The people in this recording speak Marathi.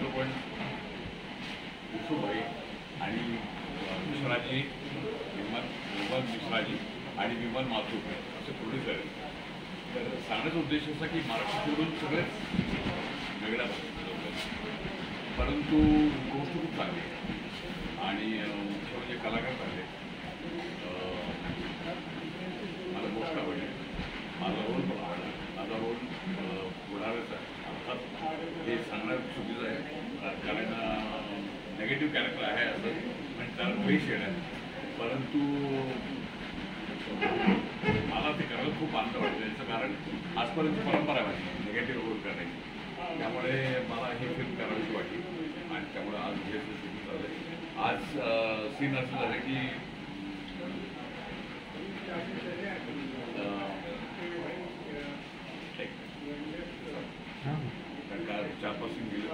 चित्रपट विसूबाई आणि मिश्राजी विमल मिश्राजी आणि विमल माथुर असे प्रोड्युसर आहेत. तर सांगण्याचा उद्देश असा की महाराष्ट्र सोडून सगळेच वेगळ्या परंतु गोष्ट खूप चांगली आहे आणि मुख्य म्हणजे कलाकार चांगले. मला गोष्ट आवडली, माझा रोल पण आवडला. माझा रोल बुडाळाचा आहे. अर्थात हे सांगणं चुकीचं आहे कारण नेगेटिव्ह कॅरेक्टर आहे असं म्हणजे त्याला फ्रेश येणार. परंतु मला ते करायला खूप आनंद वाटतो. याचं कारण आजपर्यंत परंपरा आहे माझी निगेटिव्ह रोल करण्याची. त्यामुळे मला ही फिल्म करावीशी वाटली आणि त्यामुळे आज हे शूटिंग झालं आहे. आज सीन असं झालं की कारण का 4-5 सीन गेले.